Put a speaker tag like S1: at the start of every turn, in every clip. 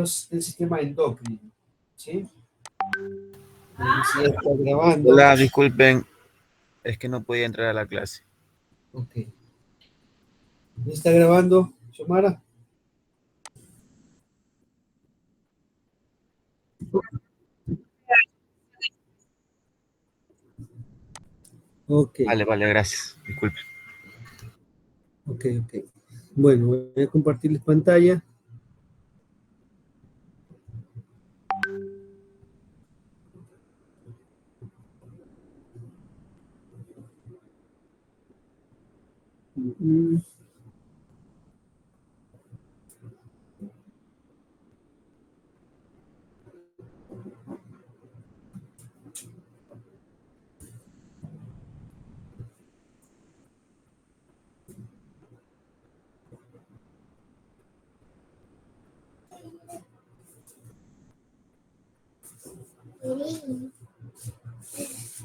S1: el sistema endocrino. ¿Sí? Si está grabando.
S2: Hola, disculpen, es que no podía entrar a la clase.
S1: Ok. ¿Está grabando, Xiomara? Ok.
S2: Vale, gracias. Disculpen.
S1: Ok. Bueno, voy a compartirles pantalla.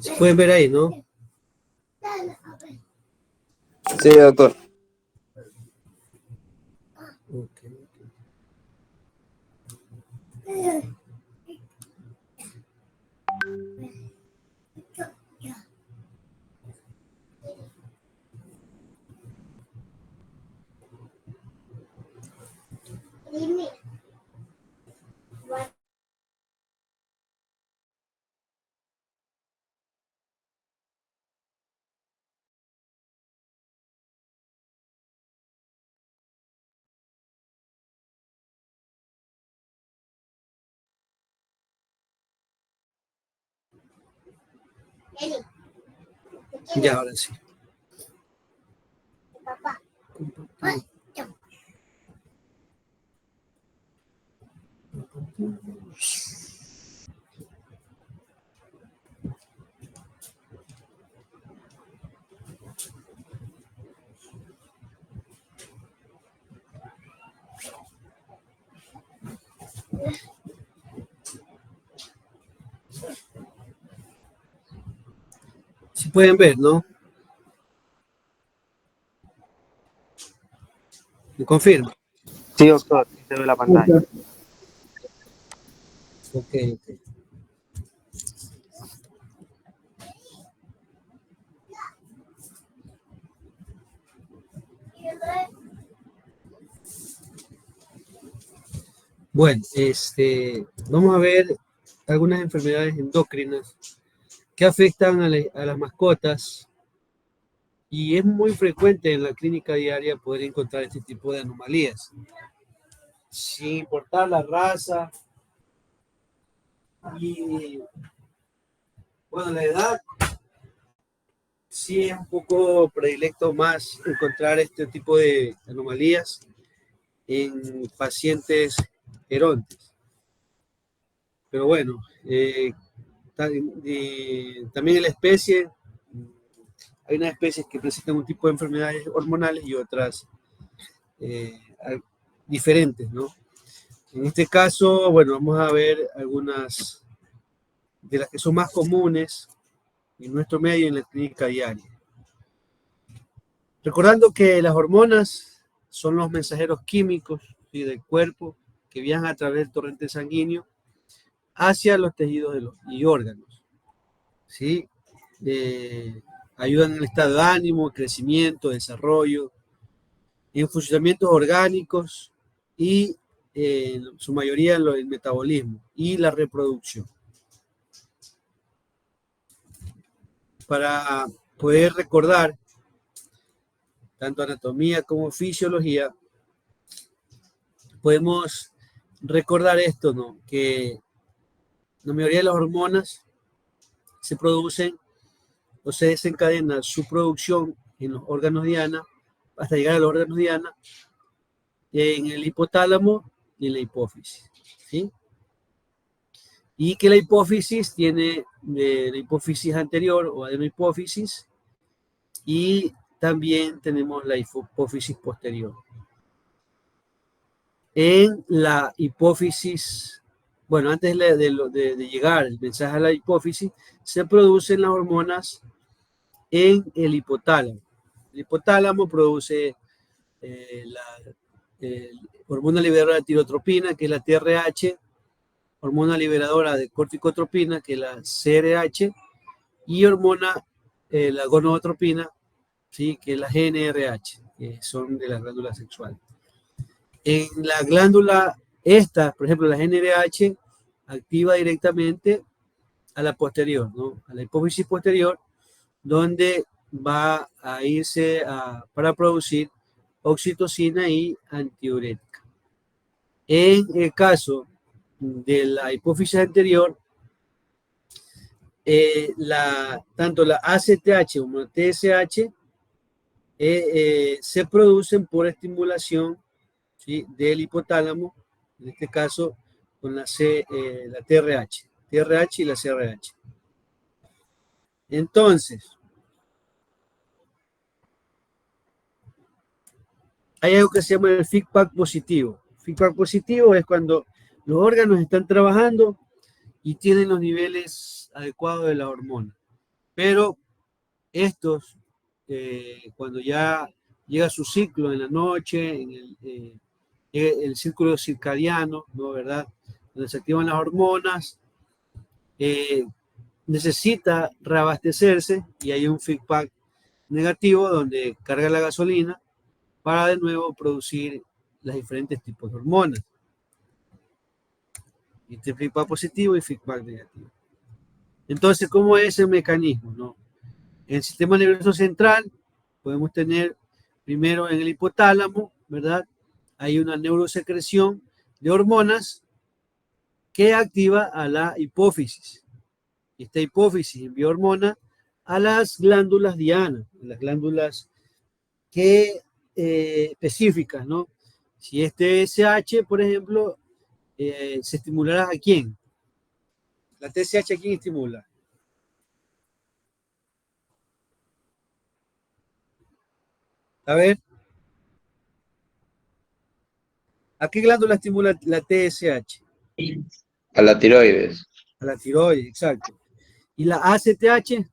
S1: Se pueden ver ahí, ¿no?
S3: Sí, doctor.
S1: Ok. Ya, ahora sí. Si pueden ver, ¿no? ¿Me confirma?
S3: Sí, doctor. Sí se ve la pantalla.
S1: Ok. Bueno, vamos a ver algunas enfermedades endocrinas que afectan a las mascotas y es muy frecuente en la clínica diaria poder encontrar este tipo de anomalías. Sin importar la raza y, bueno, la edad, sí es un poco predilecto más encontrar este tipo de anomalías en pacientes gerontes. Pero bueno, también en la especie, hay unas especies que presentan un tipo de enfermedades hormonales y otras diferentes, ¿no? En este caso, bueno, vamos a ver algunas de las que son más comunes en nuestro medio y en la clínica diaria. Recordando que las hormonas son los mensajeros químicos, ¿sí?, del cuerpo que viajan a través del torrente sanguíneo hacia los tejidos y órganos, ¿sí? Ayudan en el estado de ánimo, crecimiento, desarrollo, en funcionamientos orgánicos y en su mayoría en el metabolismo y la reproducción. Para poder recordar tanto anatomía como fisiología, podemos recordar esto, ¿no? Que la mayoría de las hormonas se producen o se desencadena su producción en los órganos diana hasta llegar a los órganos diana en el hipotálamo y en la hipófisis, ¿sí? Y que la hipófisis tiene la hipófisis anterior o adenohipófisis y también tenemos la hipófisis posterior. En la hipófisis, bueno, antes de llegar el mensaje a la hipófisis, se producen las hormonas en el hipotálamo. El hipotálamo produce hormona liberadora de tirotropina, que es la TRH, hormona liberadora de corticotropina, que es la CRH, y hormona, la gonadotropina, ¿sí? Que es la GnRH, que son de las glándulas sexuales. En la glándula esta, por ejemplo, la GnRH, activa directamente a la posterior, ¿no? A la hipófisis posterior, donde va a irse para producir oxitocina y antidiurética. En el caso de la hipófisis anterior, tanto la ACTH como la TSH se producen por estimulación, ¿sí? Del hipotálamo, en este caso con la TRH y la CRH. Entonces, hay algo que se llama el feedback positivo. Feedback positivo es cuando los órganos están trabajando y tienen los niveles adecuados de la hormona. Pero estos, cuando ya llega su ciclo en la noche, en el círculo circadiano, ¿no? ¿Verdad? Donde se activan las hormonas, necesita reabastecerse y hay un feedback negativo donde carga la gasolina para de nuevo producir los diferentes tipos de hormonas. Este feedback positivo y feedback negativo. Entonces, ¿cómo es el mecanismo? ¿No? En el sistema nervioso central podemos tener primero en el hipotálamo, ¿verdad? Hay una neurosecreción de hormonas que activa a la hipófisis. Esta hipófisis envía hormona a las glándulas diana, las glándulas que específicas, ¿no? Si este TSH, por ejemplo, se estimulará ¿a quién? La TSH, ¿a quién estimula? A ver, ¿a qué glándula estimula la TSH?
S3: A la tiroides.
S1: A la tiroides, exacto. ¿Y la ACTH?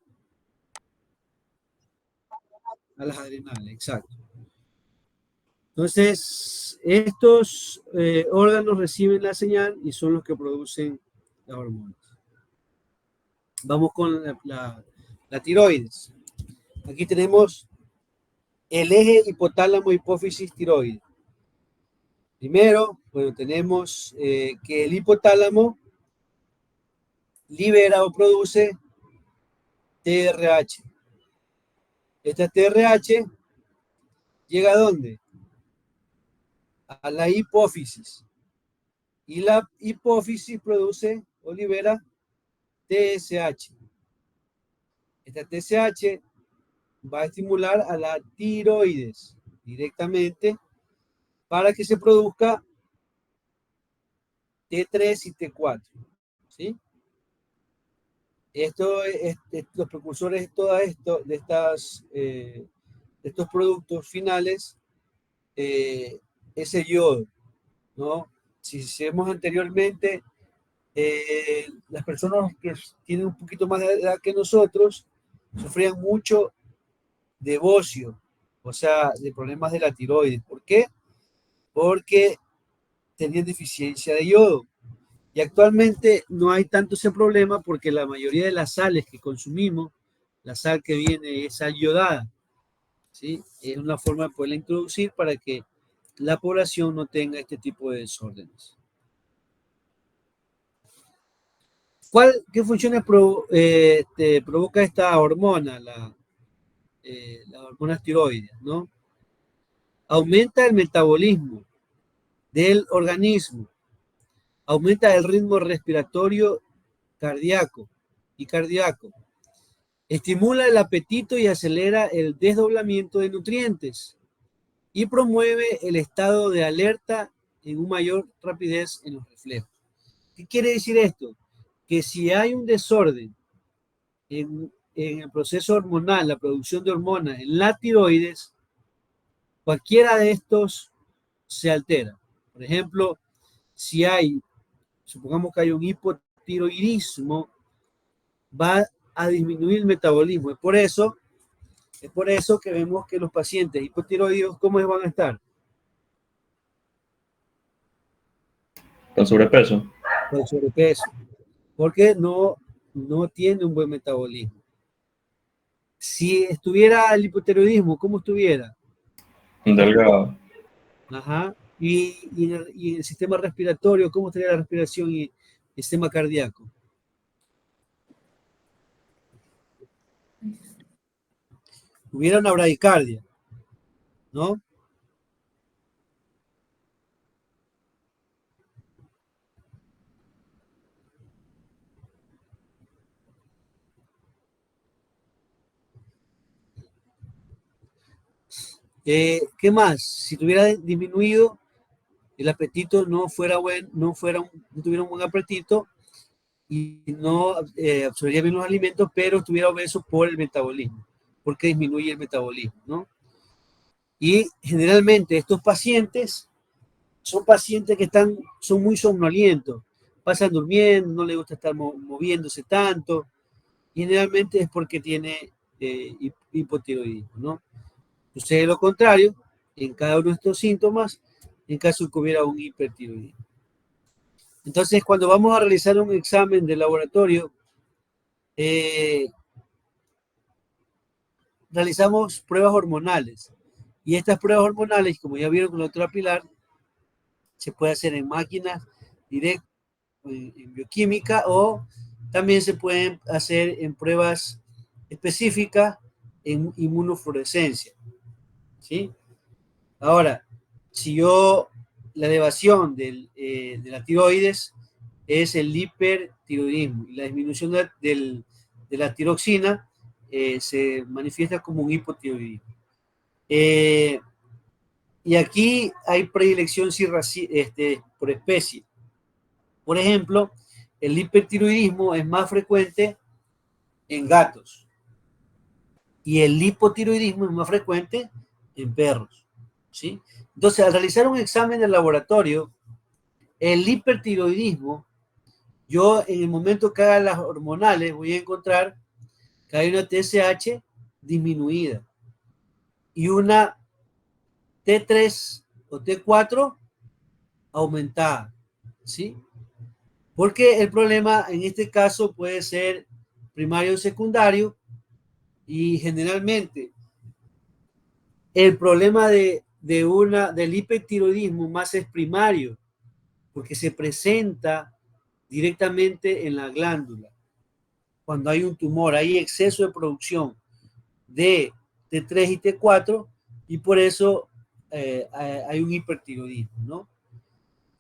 S1: A las adrenales, exacto. Entonces, estos órganos reciben la señal y son los que producen las hormonas. Vamos con la tiroides. Aquí tenemos el eje hipotálamo hipófisis tiroides. Primero, bueno, tenemos que el hipotálamo libera o produce TRH. Esta TRH llega ¿a dónde? A la hipófisis. Y la hipófisis produce o libera TSH. Esta TSH va a estimular a la tiroides directamente para que se produzca T3 y T4. ¿Sí? Los precursores de todo esto, de estos productos finales, es el yodo, ¿no? Si hicimos anteriormente, las personas que tienen un poquito más de edad que nosotros sufrían mucho de bocio, o sea, de problemas de la tiroides. ¿Por qué? Porque tenían deficiencia de yodo. Y actualmente no hay tanto ese problema porque la mayoría de las sales que consumimos, la sal que viene es sal yodada, ¿sí? Es una forma de poderla introducir para que la población no tenga este tipo de desórdenes. ¿Qué funciones provoca esta hormona, la hormona tiroides, ¿no? Aumenta el metabolismo del organismo, aumenta el ritmo respiratorio cardíaco, estimula el apetito y acelera el desdoblamiento de nutrientes y promueve el estado de alerta en una mayor rapidez en los reflejos. ¿Qué quiere decir esto? Que si hay un desorden en el proceso hormonal, la producción de hormonas en la tiroides, cualquiera de estos se altera. Por ejemplo, supongamos que hay un hipotiroidismo, va a disminuir el metabolismo. Es por eso que vemos que los pacientes hipotiroideos, ¿cómo van a estar?
S3: Con sobrepeso.
S1: con sobrepeso, porque no tiene un buen metabolismo. Si estuviera el hipotiroidismo, ¿cómo estuviera?
S3: Delgado.
S1: Ajá. Y el sistema respiratorio, ¿cómo estaría la respiración y el sistema cardíaco? Hubiera una bradicardia, ¿no? ¿Qué más? Si tuviera disminuido el apetito, no tuviera un buen apetito y no absorbería bien los alimentos, pero estuviera obeso por el metabolismo, porque disminuye el metabolismo, ¿no? Y generalmente estos pacientes son pacientes que son muy somnolientos, pasan durmiendo, no les gusta estar moviéndose tanto, y generalmente es porque tiene hipotiroidismo, ¿no? Sucede lo contrario en cada uno de estos síntomas en caso de que hubiera un hipertiroidismo. Entonces, cuando vamos a realizar un examen de laboratorio, realizamos pruebas hormonales. Y estas pruebas hormonales, como ya vieron con la doctora Pilar, se puede hacer en máquinas directas, en bioquímica, o también se pueden hacer en pruebas específicas en inmunofluorescencia, ¿sí? Ahora, si la elevación de la tiroides es el hipertiroidismo y la disminución de la tiroxina se manifiesta como un hipotiroidismo. Y aquí hay predilección por especie. Por ejemplo, el hipertiroidismo es más frecuente en gatos y el hipotiroidismo es más frecuente en perros, ¿sí? Entonces, al realizar un examen de laboratorio, el hipertiroidismo, yo en el momento que haga las hormonales voy a encontrar que hay una TSH disminuida y una T3 o T4 aumentada, ¿sí? Porque el problema en este caso puede ser primario o secundario y generalmente el problema del hipertiroidismo más es primario porque se presenta directamente en la glándula. Cuando hay un tumor, hay exceso de producción de T3 y T4 y por eso hay un hipertiroidismo, ¿no?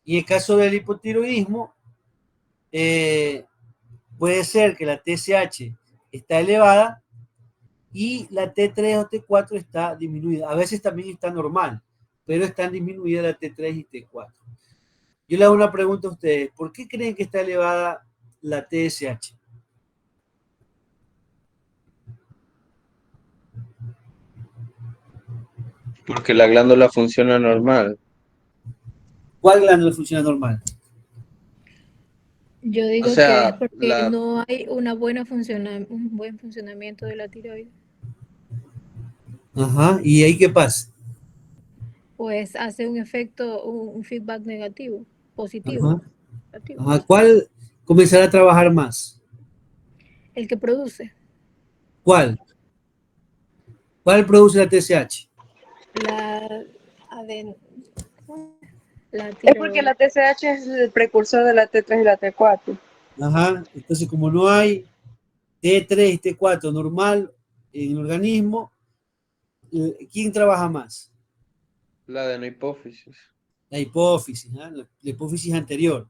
S1: Y en el caso del hipotiroidismo, puede ser que la TSH está elevada y la T3 o T4 está disminuida. A veces también está normal, pero están disminuidas la T3 y T4. Yo le hago una pregunta a ustedes. ¿Por qué creen que está elevada la TSH?
S3: Porque la glándula funciona normal.
S1: ¿Cuál glándula funciona normal?
S4: Yo
S3: O
S4: digo que es
S3: sea,
S4: porque no hay un buen funcionamiento de la tiroides.
S1: Ajá. ¿Y ahí qué pasa?
S4: Pues hace un efecto, un feedback negativo, positivo,
S1: Ajá.
S4: negativo.
S1: Ajá. ¿Cuál comenzará a trabajar más?
S4: El que produce
S1: ¿Cuál? ¿Cuál produce la TSH?
S4: la, aden- la
S5: Es porque
S4: tiro,
S5: la TSH es el precursor de la T3 y la T4.
S1: Ajá. Entonces, como no hay T3 y T4 normal en el organismo, ¿quién trabaja más?
S3: la adenohipófisis.
S1: La hipófisis, ¿ah? La hipófisis anterior.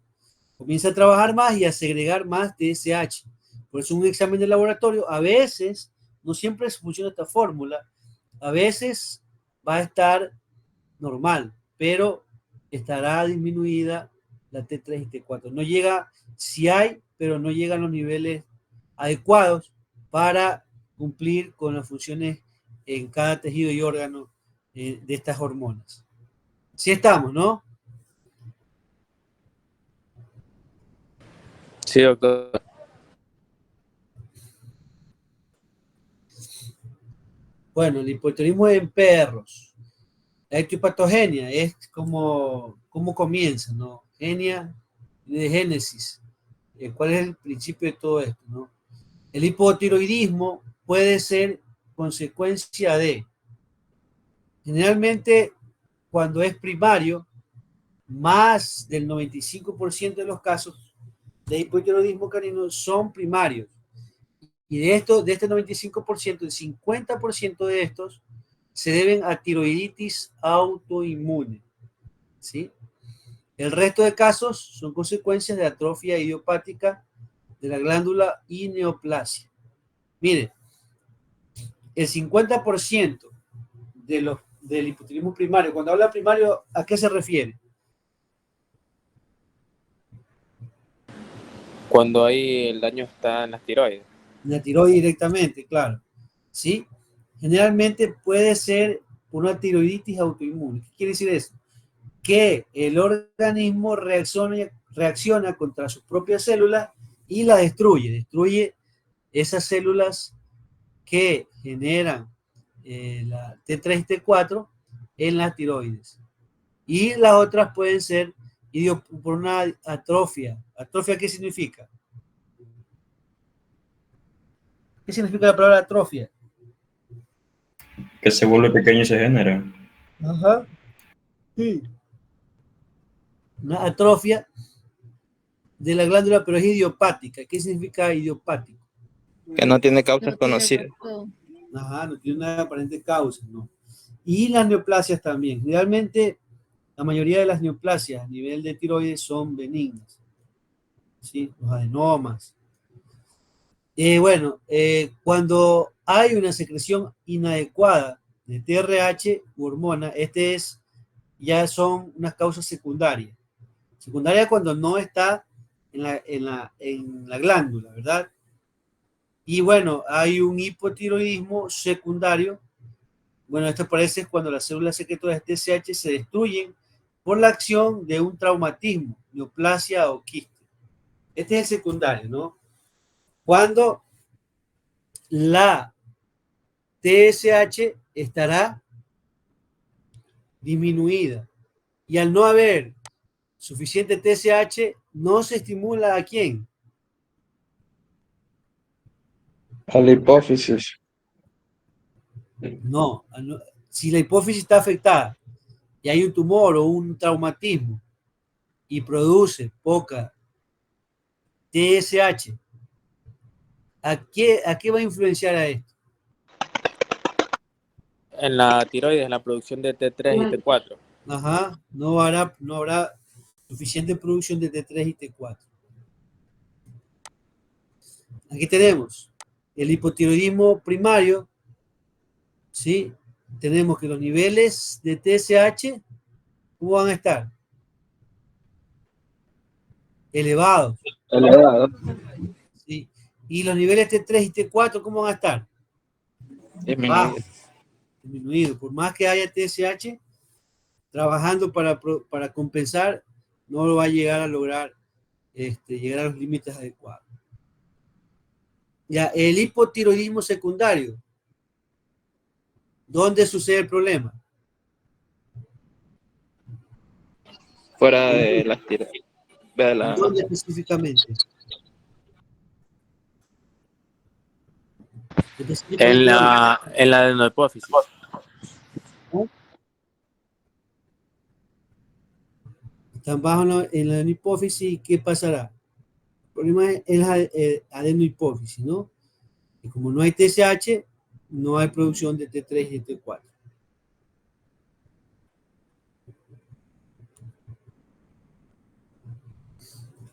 S1: Comienza a trabajar más y a segregar más TSH. Por eso un examen de laboratorio, a veces, no siempre funciona esta fórmula, a veces va a estar normal, pero estará disminuida la T3 y T4. No llega, si hay, pero no llegan a los niveles adecuados para cumplir con las funciones en cada tejido y órgano de estas hormonas. Sí estamos, ¿no?
S2: Sí, doctor.
S1: Bueno, el hipotiroidismo en perros. La etiopatogenia es como, ¿cómo comienza, no? Genia, de génesis. ¿Cuál es el principio de todo esto, no? El hipotiroidismo puede ser consecuencia de, generalmente, cuando es primario, más del 95% de los casos de hipotiroidismo canino son primarios. Y de este 95%, el 50% de estos se deben a tiroiditis autoinmune, ¿sí? El resto de casos son consecuencias de atrofia idiopática de la glándula y neoplasia. Mire, el 50% del hipotiroidismo primario, cuando habla primario, ¿a qué se refiere?
S6: Cuando ahí el daño está en las tiroides.
S1: La tiroides directamente, claro. ¿Sí? Generalmente puede ser una tiroiditis autoinmune. ¿Qué quiere decir eso? Que el organismo reacciona contra sus propias células y las destruye esas células que generan la T3 y T4 en las tiroides. Y las otras pueden ser por una atrofia. ¿Atrofia qué significa? ¿Qué significa la palabra atrofia?
S3: Que se vuelve pequeño y se genera.
S1: Ajá. Sí. Una atrofia de la glándula, pero es idiopática. ¿Qué significa idiopático?
S6: Que no tiene
S4: No
S6: causas
S4: tiene
S6: conocidas.
S4: razón.
S1: Ajá, no tiene una aparente causa, ¿no? Y las neoplasias también. Realmente, la mayoría de las neoplasias a nivel de tiroides son benignas. ¿Sí? Los adenomas. Cuando hay una secreción inadecuada de TRH u hormona, ya son unas causas secundarias. Secundaria cuando no está en la glándula, ¿verdad? Y bueno, hay un hipotiroidismo secundario. Bueno, esto aparece cuando las células secretoras de TSH se destruyen por la acción de un traumatismo, neoplasia o quiste. Este es el secundario, ¿no? Cuando la TSH estará disminuida. Y al no haber suficiente TSH, no se estimula a quién.
S3: A la hipófisis.
S1: No, si la hipófisis está afectada y hay un tumor o un traumatismo y produce poca TSH, ¿a qué va a influenciar a esto?
S6: En la tiroides, en la producción de T3 y T4.
S1: Ajá, no habrá suficiente producción de T3 y T4. Aquí tenemos el hipotiroidismo primario, ¿sí? Tenemos que los niveles de TSH, ¿cómo van a estar? Elevados,
S3: Elevado.
S1: ¿sí? Y los niveles T3 y T4, ¿cómo van a estar? Bajos, disminuidos. Por más que haya TSH, trabajando para compensar, no lo va a llegar a lograr llegar a los límites adecuados. Ya, el hipotiroidismo secundario. ¿Dónde sucede el problema?
S6: Fuera de las tiroides.
S1: ¿Dónde específicamente?
S6: En la adenohipófisis.
S1: Están bajos en la adenohipófisis, ¿qué pasará? El problema es la adenohipófisis, ¿no? Y como no hay TSH, no hay producción de T3 y T4.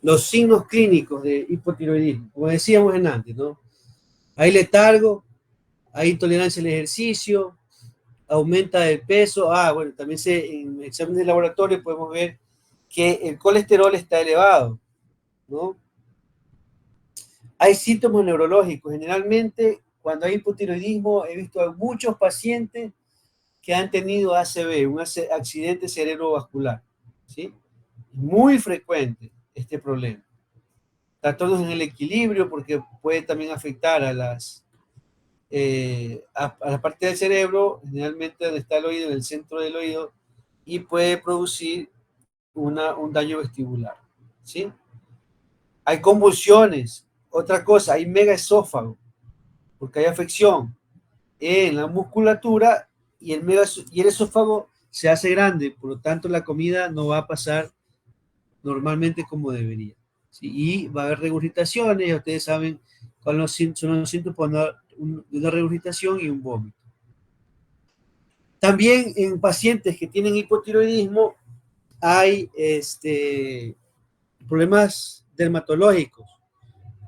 S1: Los signos clínicos de hipotiroidismo, como decíamos antes, ¿no? Hay letargo, hay intolerancia al ejercicio, aumenta de peso. Bueno, también en exámenes de laboratorio podemos ver que el colesterol está elevado, ¿no? Hay síntomas neurológicos. Generalmente, cuando hay hipotiroidismo, he visto a muchos pacientes que han tenido ACV, un accidente cerebrovascular, ¿sí? Muy frecuente este problema. Trastornos en el equilibrio, porque puede también afectar a la parte del cerebro, generalmente donde está el oído, en el centro del oído, y puede producir un daño vestibular, ¿sí? Hay convulsiones. Otra cosa, hay megaesófago, porque hay afección en la musculatura y el esófago se hace grande, por lo tanto la comida no va a pasar normalmente como debería. ¿Sí? Y va a haber regurgitaciones, ustedes saben cuáles son los síntomas de una regurgitación y un vómito. También en pacientes que tienen hipotiroidismo hay problemas dermatológicos.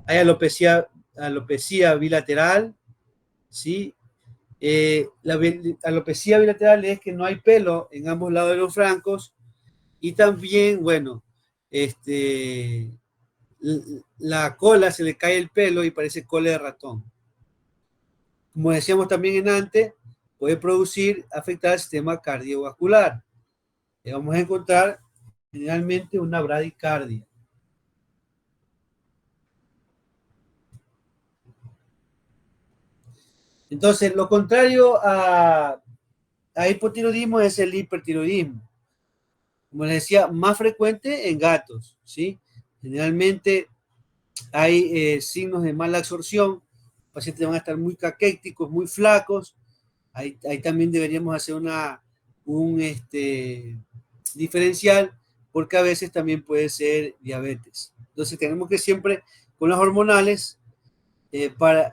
S1: Hay alopecia bilateral, ¿sí? La alopecia bilateral es que no hay pelo en ambos lados de los flancos y también, bueno, la cola se le cae el pelo y parece cola de ratón. Como decíamos también en antes, puede afectar el sistema cardiovascular. Vamos a encontrar generalmente una bradicardia. Entonces, lo contrario a hipotiroidismo es el hipertiroidismo. Como les decía, más frecuente en gatos, ¿sí? Generalmente hay signos de mala absorción, los pacientes van a estar muy caquéticos, muy flacos. Ahí también deberíamos hacer un diferencial, porque a veces también puede ser diabetes. Entonces tenemos que siempre, con las hormonales, para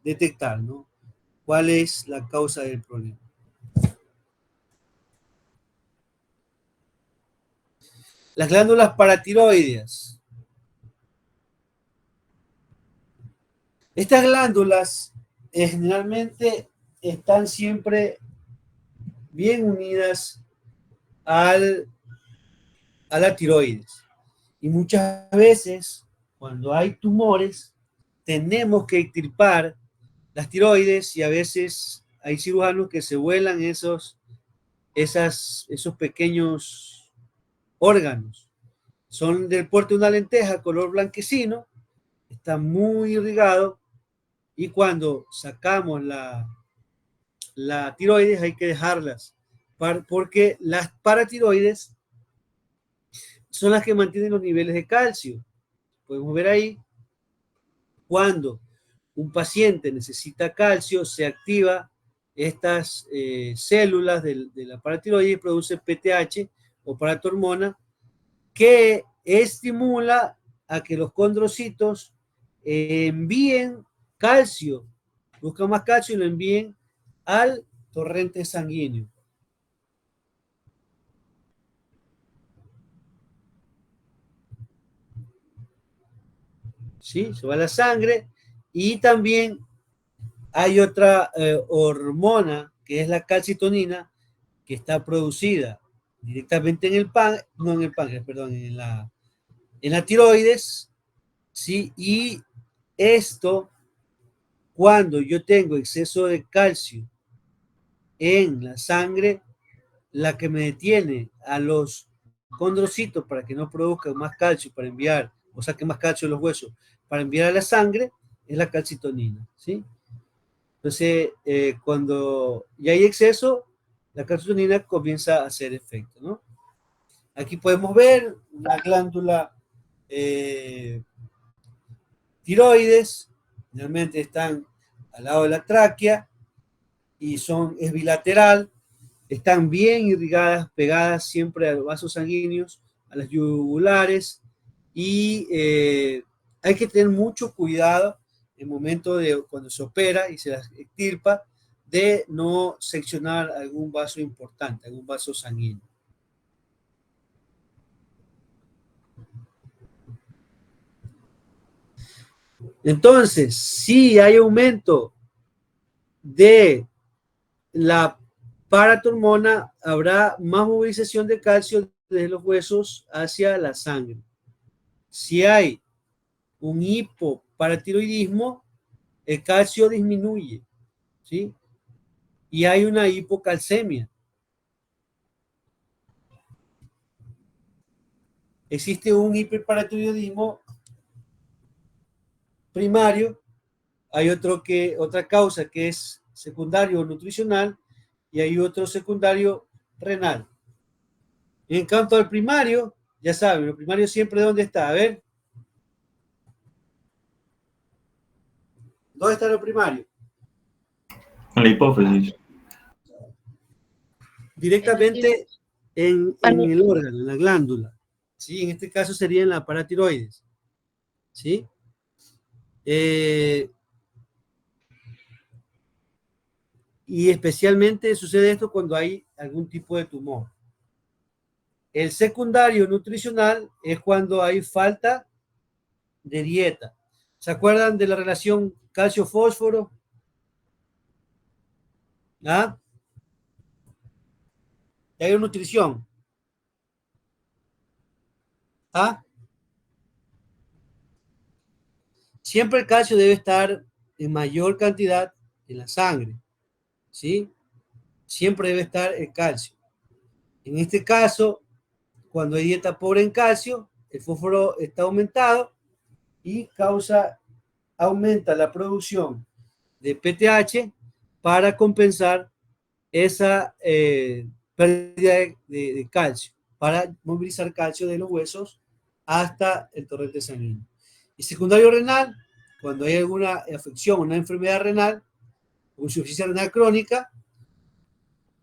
S1: detectar, ¿no? ¿Cuál es la causa del problema? Las glándulas paratiroideas. Estas glándulas generalmente están siempre bien unidas a la tiroides. Y muchas veces, cuando hay tumores, tenemos que extirpar las tiroides y a veces hay cirujanos que se vuelan esos pequeños órganos. Son del porte de una lenteja, color blanquecino, está muy irrigado y cuando sacamos la tiroides hay que dejarlas porque las paratiroides son las que mantienen los niveles de calcio. Podemos ver ahí, cuando un paciente necesita calcio, se activa estas células de la paratiroides y produce PTH o paratormona que estimula a que los condrocitos envíen calcio, buscan más calcio y lo envíen al torrente sanguíneo. ¿Sí? Se va la sangre y también hay otra hormona que es la calcitonina que está producida directamente en el no en el páncreas, perdón, en la tiroides, ¿sí? Y esto, cuando yo tengo exceso de calcio en la sangre, la que me detiene a los condrocitos para que no produzcan más calcio para enviar, o saquen más calcio de los huesos para enviar a la sangre, es la calcitonina, ¿sí? Entonces, cuando ya hay exceso, la calcitonina comienza a hacer efecto, ¿no? Aquí podemos ver una glándula tiroides, realmente están al lado de la tráquea y es bilateral, están bien irrigadas, pegadas siempre a los vasos sanguíneos, a las yugulares y hay que tener mucho cuidado en el momento de cuando se opera y se las extirpa de no seccionar algún vaso importante, algún vaso sanguíneo. Entonces, si hay aumento de la paratormona, habrá más movilización de calcio desde los huesos hacia la sangre. Si hay un hipoparatiroidismo, el calcio disminuye, ¿sí? Y hay una hipocalcemia. Existe un hiperparatiroidismo primario, hay otra causa que es secundario nutricional y hay otro secundario renal. En cuanto al primario, ya saben, lo primario siempre ¿dónde está? A ver. ¿Dónde está lo primario?
S3: En la hipófisis.
S1: Directamente en
S5: Ani-
S1: el órgano, en la glándula. ¿Sí? En este caso sería en la paratiroides. ¿Sí? Y especialmente sucede esto cuando hay algún tipo de tumor. El secundario nutricional es cuando hay falta de dieta. ¿Se acuerdan de la relación calcio-fósforo? ¿Ah? Y hay nutrición. ¿Ah? Siempre el calcio debe estar en mayor cantidad en la sangre. ¿Sí? Siempre debe estar el calcio. En este caso, cuando hay dieta pobre en calcio, el fósforo está aumentado y aumenta la producción de PTH para compensar esa pérdida de calcio, para movilizar calcio de los huesos hasta el torrente sanguíneo. Y secundario renal, cuando hay alguna afección, una enfermedad renal, o insuficiencia renal crónica,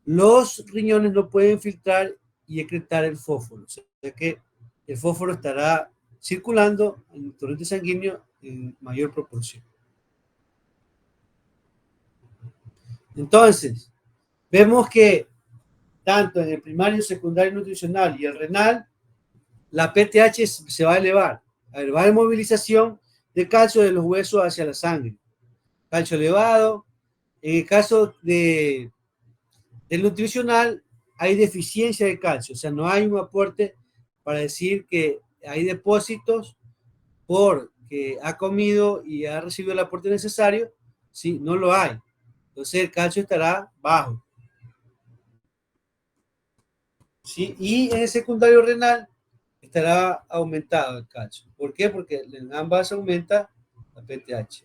S1: los riñones no pueden filtrar y excretar el fósforo. O sea que el fósforo estará circulando en el torrente sanguíneo en mayor proporción. Entonces, vemos que tanto en el primario, secundario nutricional y el renal, la PTH se va a elevar. A ver, va a haber movilización de calcio de los huesos hacia la sangre. Calcio elevado. En el caso del nutricional, hay deficiencia de calcio. O sea, no hay un aporte para decir que hay depósitos porque ha comido y ha recibido el aporte necesario. Sí, no lo hay. Entonces el calcio estará bajo. ¿Sí? Y en el secundario renal estará aumentado el calcio. ¿Por qué? Porque en ambas aumenta la PTH.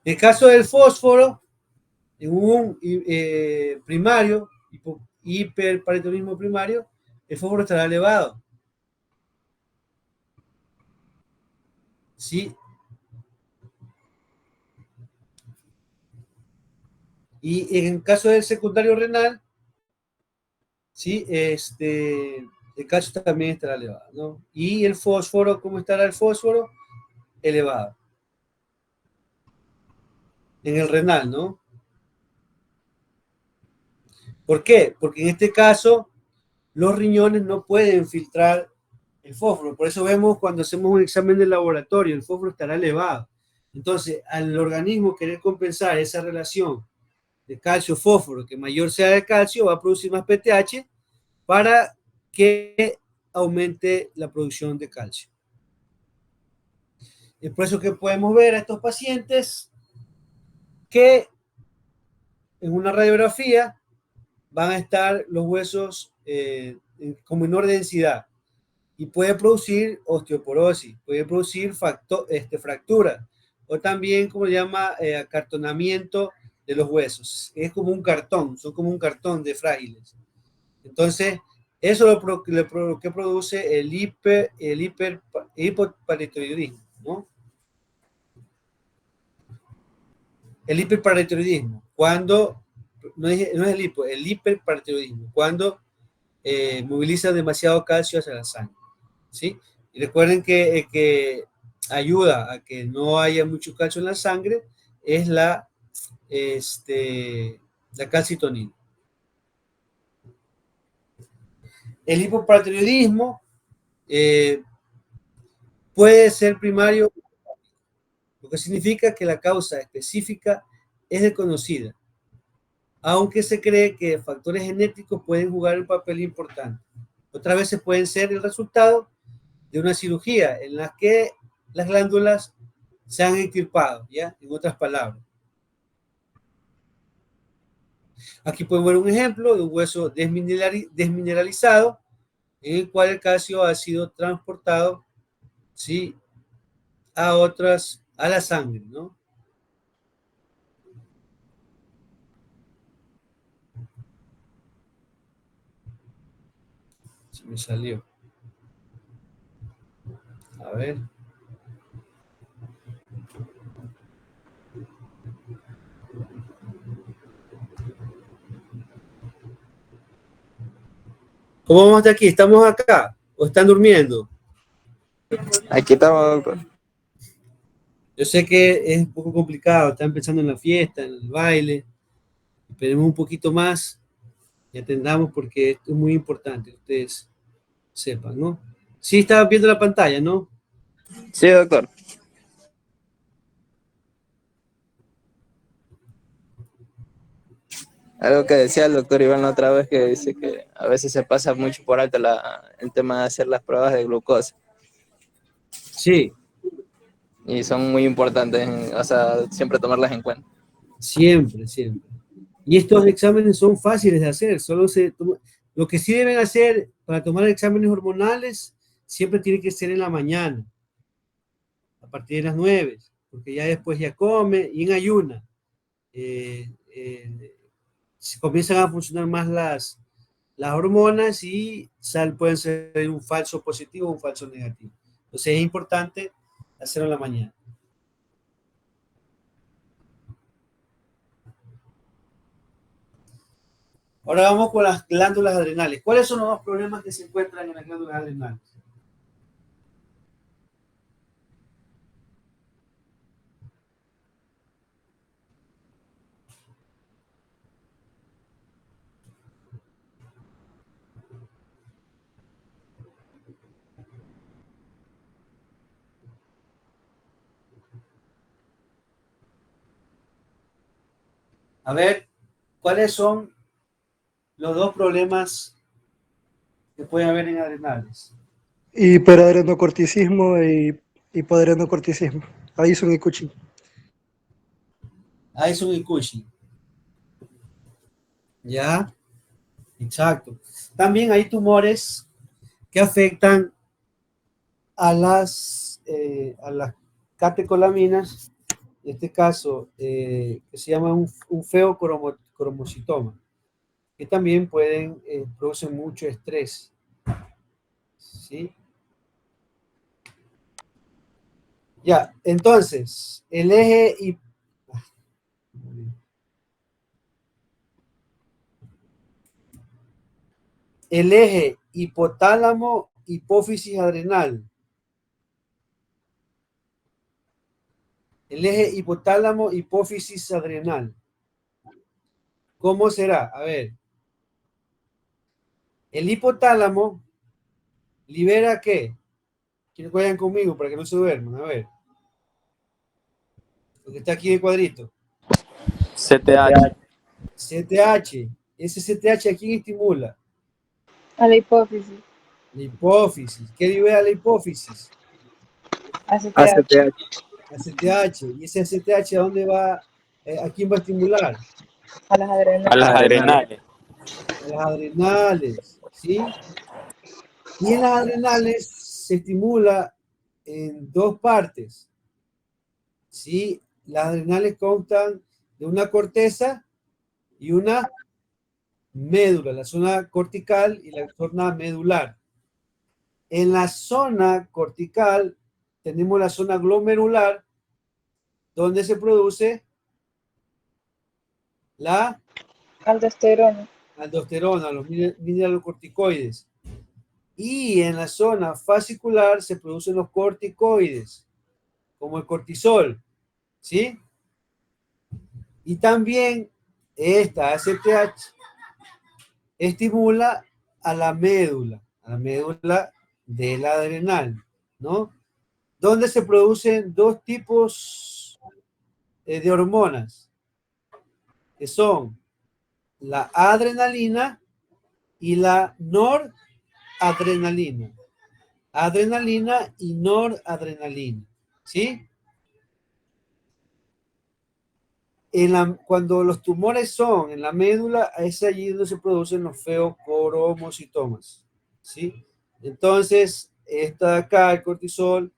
S1: En el caso del fósforo, en un primario, hiperparitonismo primario, el fósforo estará elevado. ¿Sí? Y en el caso del secundario renal, ¿sí? El calcio también estará elevado, ¿no? Y el fósforo, ¿cómo estará el fósforo? Elevado. En el renal, ¿no? ¿Por qué? Porque en este caso los riñones no pueden filtrar el fósforo. Por eso vemos cuando hacemos un examen de laboratorio, el fósforo estará elevado. Entonces, al organismo querer compensar esa relación de calcio-fósforo, que mayor sea el calcio, va a producir más PTH para que aumente la producción de calcio. Es por eso que podemos ver a estos pacientes que en una radiografía van a estar los huesos con menor densidad y puede producir osteoporosis, puede producir fractura o también, como se llama, acartonamiento de los huesos. Es como un cartón, son como un cartón de frágiles. Entonces, eso es lo que produce el hipoparatiroidismo, ¿no? El hiperparatiroidismo, cuando, no es el hiperparatiroidismo, cuando moviliza demasiado calcio hacia la sangre, ¿sí? Y recuerden que ayuda a que no haya mucho calcio en la sangre es la calcitonina. El hipoparatiroidismo puede ser primario, lo que significa que la causa específica es desconocida, aunque se cree que factores genéticos pueden jugar un papel importante. Otras veces pueden ser el resultado de una cirugía en la que las glándulas se han extirpado, ¿ya? En otras palabras. Aquí podemos ver un ejemplo de un hueso desmineralizado en el cual el calcio ha sido transportado, ¿sí? A la sangre, ¿no? Se me salió. A ver. ¿Cómo vamos de aquí? ¿Estamos acá? ¿O están durmiendo?
S6: Aquí estamos, doctor.
S1: Yo sé que es un poco complicado, están pensando en la fiesta, en el baile. Esperemos un poquito más y atendamos porque esto es muy importante que ustedes sepan, ¿no? Sí, estaban viendo la pantalla, ¿no?
S6: Sí, doctor. Algo que decía el doctor Iván la otra vez, que dice que a veces se pasa mucho por alto el tema de hacer las pruebas de glucosa
S1: Sí,
S6: y son muy importantes, o sea, siempre tomarlas en cuenta.
S1: siempre, siempre. Y estos exámenes son fáciles de hacer, lo que sí deben hacer para tomar exámenes hormonales siempre tiene que ser en la mañana, a partir de las 9, porque ya después ya come y en ayuna. Se comienzan a funcionar más las hormonas y pueden ser un falso positivo o un falso negativo. Entonces es importante hacerlo en la mañana. Ahora vamos con las glándulas adrenales. ¿Cuáles son los dos problemas que se encuentran en las glándulas adrenales? A ver, ¿cuáles son los dos problemas que puede haber en adrenales?
S7: Hiperadrenocorticismo e hipoadrenocorticismo. Addison y Cushing.
S1: Addison y Cushing. Ya, exacto. También hay tumores que afectan a las catecolaminas, en este caso, que se llama un feocromocitoma, que también producen mucho estrés. ¿Sí? Ya, entonces, el eje hipotálamo, hipófisis adrenal. El eje hipotálamo, hipófisis adrenal. ¿Cómo será? A ver. El hipotálamo libera ¿qué? Quiero que vayan conmigo para que no se duerman. A ver. Lo que está aquí en el cuadrito.
S6: CTH.
S1: CTH. Ese CTH, ¿a quién estimula?
S5: A la hipófisis.
S1: La hipófisis. ¿Qué libera la hipófisis?
S5: ACTH.
S6: ACTH.
S1: La CTH. ¿Y ese CTH a dónde va? ¿A quién va a estimular?
S5: A las adrenales.
S6: A las adrenales.
S1: A las adrenales. ¿Sí? Y en las adrenales se estimula en dos partes. ¿Sí? Las adrenales constan de una corteza y una médula, la zona cortical y la zona medular. En la zona cortical tenemos la zona glomerular, donde se produce la
S5: Aldosterona.
S1: aldosterona, los mineralocorticoides. Y en la zona fascicular se producen los corticoides, como el cortisol, ¿sí? Y también esta ACTH estimula a la médula del adrenal, ¿no? Donde se producen dos tipos de hormonas, que son la adrenalina y la noradrenalina. Adrenalina y noradrenalina, ¿sí? Cuando los tumores son en la médula, es allí donde se producen los feocromocitomas, ¿sí? Entonces, esta de acá, el cortisol,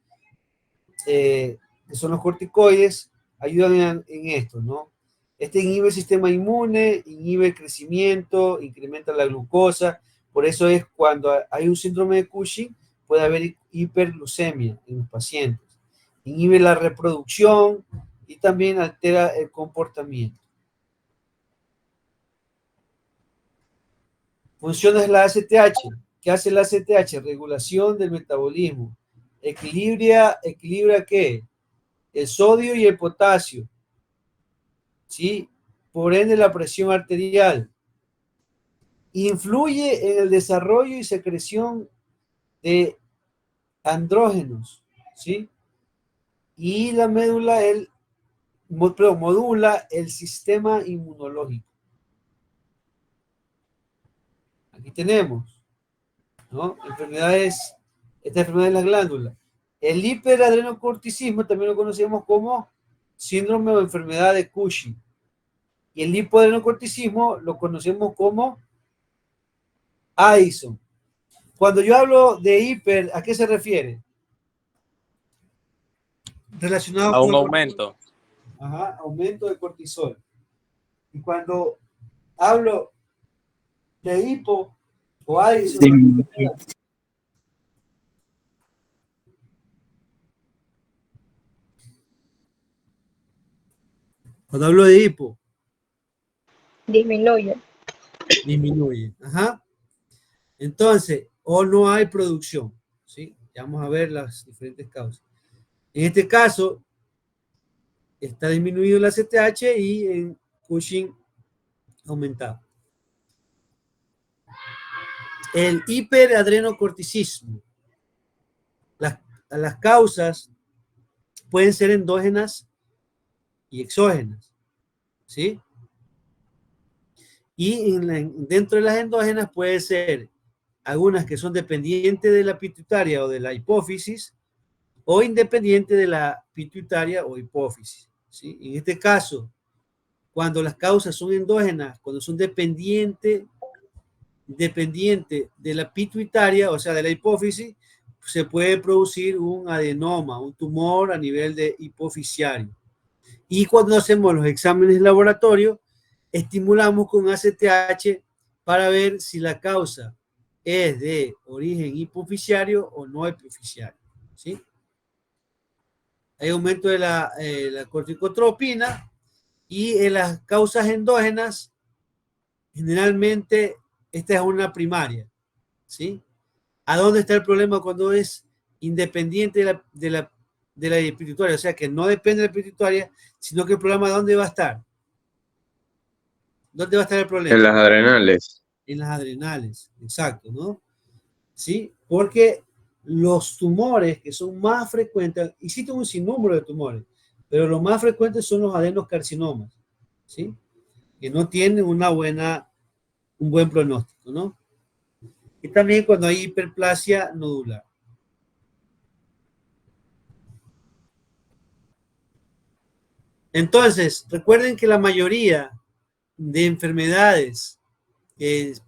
S1: que son los corticoides, ayudan en esto, ¿no? Este inhibe el sistema inmune, inhibe el crecimiento, incrementa la glucosa, Por eso es cuando hay un síndrome de Cushing, puede haber hiperglucemia en los pacientes. Inhibe la reproducción y también altera el comportamiento. Funciones de la ACTH. ¿Qué hace la ACTH? Regulación del metabolismo. ¿Equilibra qué? El sodio y el potasio. ¿Sí? Por ende, la presión arterial. Influye en el desarrollo y secreción de andrógenos. ¿Sí? Y la médula, modula el sistema inmunológico. Aquí tenemos, ¿no? Esta enfermedad de las glándulas. El hiperadrenocorticismo también lo conocemos como síndrome o enfermedad de Cushing. Y el hipoadrenocorticismo lo conocemos como Addison. Cuando yo hablo de hiper, ¿a qué se refiere? Relacionado
S6: A un
S1: con
S6: aumento.
S1: Ajá, aumento de cortisol. Y cuando hablo de hipo o Addison, cuando hablo de hipo,
S5: Disminuye.
S1: disminuye. Ajá. Entonces, o no hay producción. ¿Sí? Ya vamos a ver las diferentes causas. En este caso, está disminuido la CTH y en Cushing aumentado. El hiperadrenocorticismo. Las causas pueden ser endógenas y exógenas. ¿Sí? Y dentro de las endógenas puede ser algunas que son dependientes de la pituitaria o de la hipófisis o independientes de la pituitaria o hipófisis. ¿Sí? En este caso, cuando las causas son endógenas, cuando son dependientes de la pituitaria, o sea, de la hipófisis, se puede producir un adenoma, un tumor a nivel de hipofisiario. Y cuando hacemos los exámenes de laboratorio, estimulamos con ACTH para ver si la causa es de origen hipofisiario o no hipofisiario. ¿Sí? Hay aumento de la corticotropina y en las causas endógenas, generalmente esta es una primaria. ¿Sí? ¿A dónde está el problema cuando es independiente de la pituitaria? O sea, que no depende de la pituitaria, sino que el problema ¿dónde va a estar? ¿Dónde va a estar el problema?
S8: En las adrenales.
S1: En las adrenales, exacto, ¿no? ¿Sí? Porque los tumores que son más frecuentes, existen un sinnúmero de tumores, pero los más frecuentes son los adenocarcinomas, ¿sí? Que no tienen un buen pronóstico, ¿no? Y también cuando hay hiperplasia nodular. Entonces, recuerden que la mayoría de enfermedades,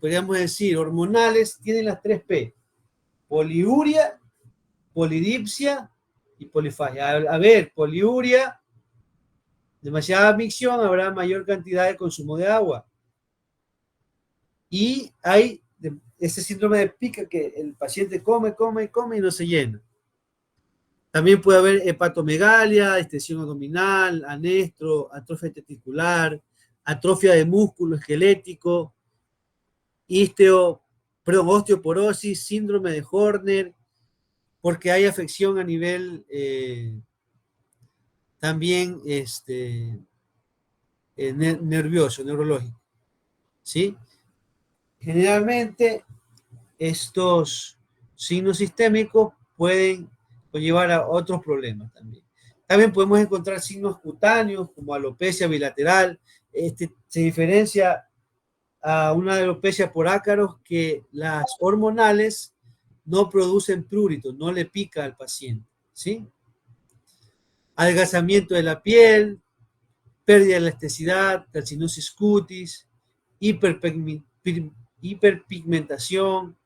S1: podríamos decir, hormonales, tienen las 3 P. Poliuria, polidipsia y polifagia. A ver, poliuria, demasiada micción, habrá mayor cantidad de consumo de agua. Y hay ese síndrome de pica que el paciente come y no se llena. También puede haber hepatomegalia, extensión abdominal, anestro, atrofia testicular, atrofia de músculo esquelético, osteoporosis, síndrome de Horner, porque hay afección a nivel también nervioso, neurológico. ¿Sí? Generalmente estos signos sistémicos pueden conllevar a otros problemas también. También podemos encontrar signos cutáneos como alopecia bilateral. Se diferencia a una alopecia por ácaros que las hormonales no producen prurito, no le pica al paciente, ¿sí? Adelgazamiento de la piel, pérdida de elasticidad, calcinosis cutis, hiperpigmentación,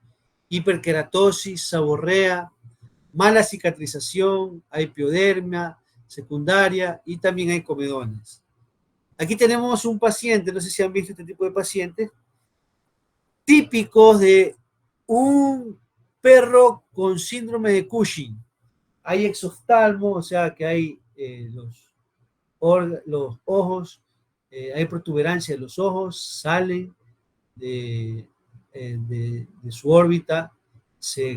S1: hiperkeratosis, seborrea, mala cicatrización, hipodermia secundaria y también hay comedones. Aquí tenemos un paciente, no sé si han visto este tipo de pacientes, típicos de un perro con síndrome de Cushing. Hay exoftalmo, o sea que hay los ojos, hay protuberancia de los ojos, salen de su órbita,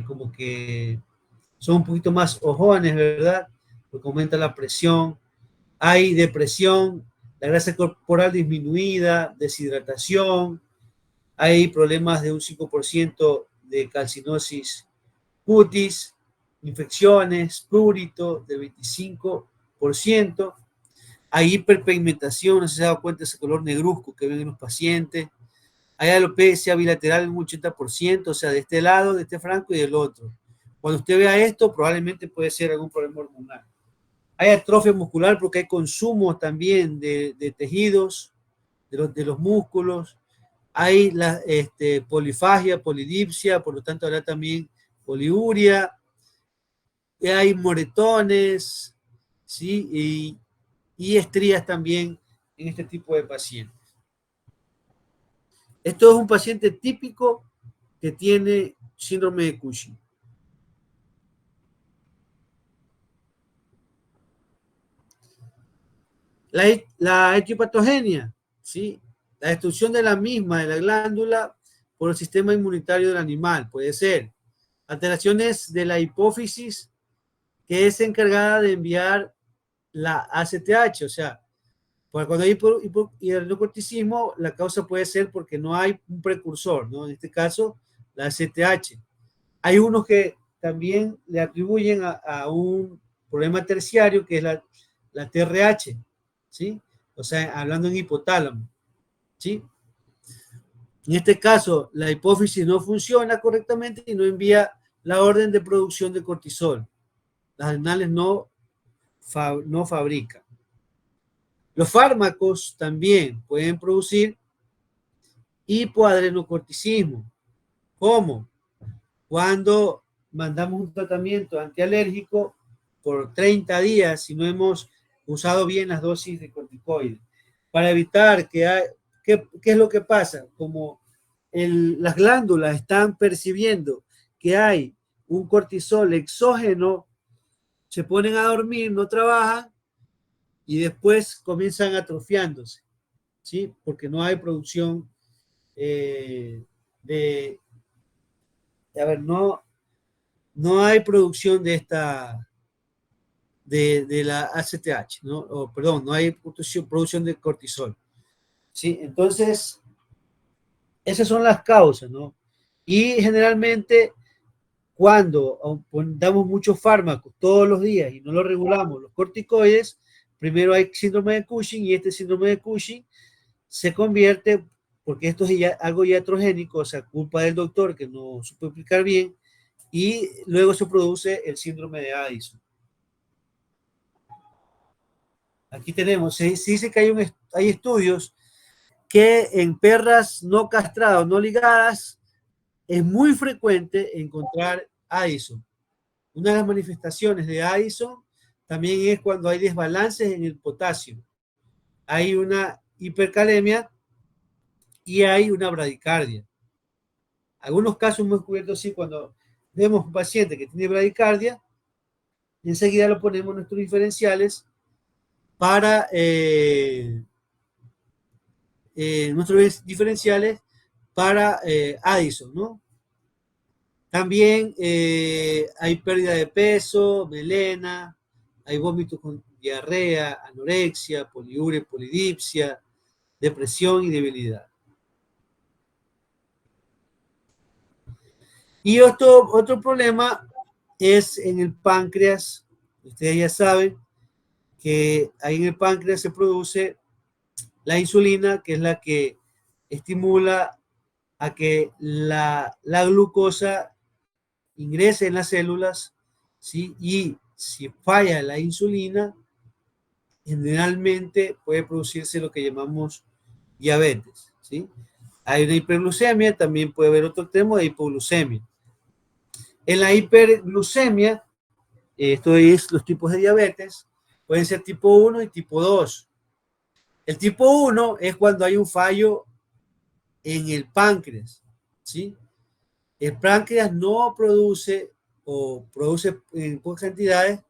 S1: como que son un poquito más ojones, ¿verdad? Porque aumenta la presión, hay depresión, la grasa corporal disminuida, deshidratación, hay problemas de un 5% de calcinosis cutis, infecciones, prurito de 25%, hay hiperpigmentación, no sé si se ha dado cuenta de ese color negruzco que ven en los pacientes, hay alopecia bilateral en un 80%, o sea, de este lado, de este flanco y del otro. Cuando usted vea esto, probablemente puede ser algún problema hormonal. Hay atrofia muscular porque hay consumo también de tejidos, de los músculos. Hay la polifagia, polidipsia, por lo tanto habrá también poliuria. Hay moretones, ¿sí? Y estrías también en este tipo de pacientes. Esto es un paciente típico que tiene síndrome de Cushing. La etiopatogenia, ¿sí? La destrucción de la misma, de la glándula, por el sistema inmunitario del animal. Puede ser alteraciones de la hipófisis, que es encargada de enviar la ACTH, o sea, cuando hay hidrocorticismo, la causa puede ser porque no hay un precursor, ¿no? En este caso, la ACTH. Hay unos que también le atribuyen a un problema terciario, que es la TRH, ¿sí? O sea, hablando en hipotálamo, ¿sí? En este caso, la hipófisis no funciona correctamente y no envía la orden de producción de cortisol. Las adrenales no fabrican. Los fármacos también pueden producir hipoadrenocorticismo. ¿Cómo? Cuando mandamos un tratamiento antialérgico por 30 días si no hemos usado bien las dosis de corticoides. Para evitar ¿qué es lo que pasa? Como las glándulas están percibiendo que hay un cortisol exógeno, se ponen a dormir, no trabajan y después comienzan atrofiándose, ¿sí? Porque no hay producción no hay producción de la ACTH, ¿no? Perdón, no hay producción de cortisol, ¿sí? Entonces, esas son las causas, ¿no? Y generalmente, cuando damos muchos fármacos todos los días y no lo regulamos, los corticoides, primero hay síndrome de Cushing y este síndrome de Cushing se convierte, porque esto es algo iatrogénico, o sea, culpa del doctor que no supo explicar bien, y luego se produce el síndrome de Addison. Aquí tenemos, se dice que hay estudios que en perras no castradas, no ligadas, es muy frecuente encontrar Addison. Una de las manifestaciones de Addison también es cuando hay desbalances en el potasio. Hay una hipercalemia y hay una bradicardia. Algunos casos hemos descubierto así cuando vemos un paciente que tiene bradicardia, y enseguida lo ponemos en nuestros diferenciales para Addison, ¿no? También hay pérdida de peso, melena, hay vómitos con diarrea, anorexia, poliuria, polidipsia, depresión y debilidad. Y otro problema es en el páncreas. Ustedes ya saben que ahí en el páncreas se produce la insulina, que es la que estimula a que la glucosa ingrese en las células, ¿sí? Y si falla la insulina, generalmente puede producirse lo que llamamos diabetes, ¿sí? Hay una hiperglucemia, también puede haber otro tema de hipoglucemia. En la hiperglucemia, esto es los tipos de diabetes, pueden ser tipo 1 y tipo 2. El tipo 1 es cuando hay un fallo en el páncreas, ¿sí? El páncreas no produce o produce en pocas cantidades,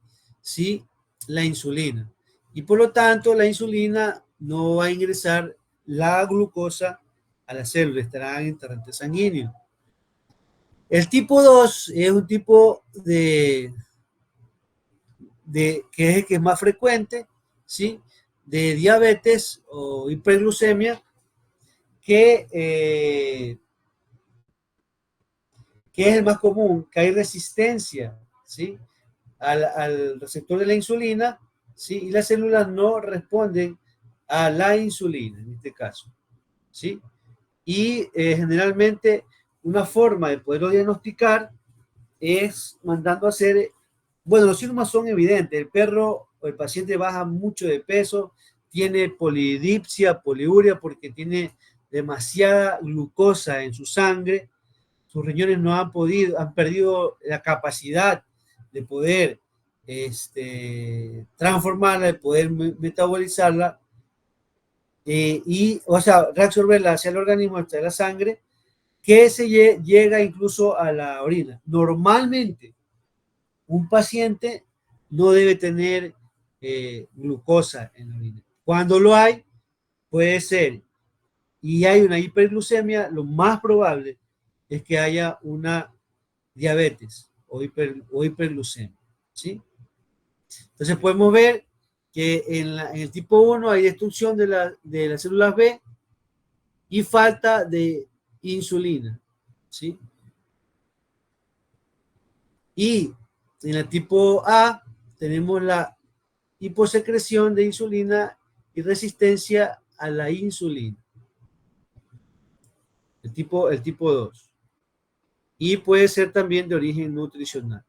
S1: ¿sí?, la insulina. Y por lo tanto, la insulina no va a ingresar la glucosa a la célula, estará en torrente sanguíneo. El tipo 2 es un tipo que es el que es más frecuente, ¿sí?, de diabetes o hiperglucemia, que es el más común, que hay resistencia, ¿sí?, al receptor de la insulina, ¿sí?, y las células no responden a la insulina, en este caso, ¿sí? Y generalmente una forma de poderlo diagnosticar es mandando a hacer, bueno, los síntomas son evidentes, el perro o el paciente baja mucho de peso, tiene polidipsia, poliuria, porque tiene demasiada glucosa en su sangre, sus riñones no han podido, han perdido la capacidad de poder transformarla, de poder metabolizarla, o sea, reabsorberla hacia el organismo, hacia la sangre, que se llega incluso a la orina. Normalmente, un paciente no debe tener glucosa en la orina. Cuando lo hay, puede ser, y hay una hiperglucemia, lo más probable es que haya una diabetes o hiperglucemia, ¿sí? Entonces podemos ver que en el tipo 1 hay destrucción de las células B y falta de insulina, ¿sí? Y en el tipo A tenemos la hiposecreción de insulina y resistencia a la insulina. El tipo 2. Y puede ser también de origen nutricional.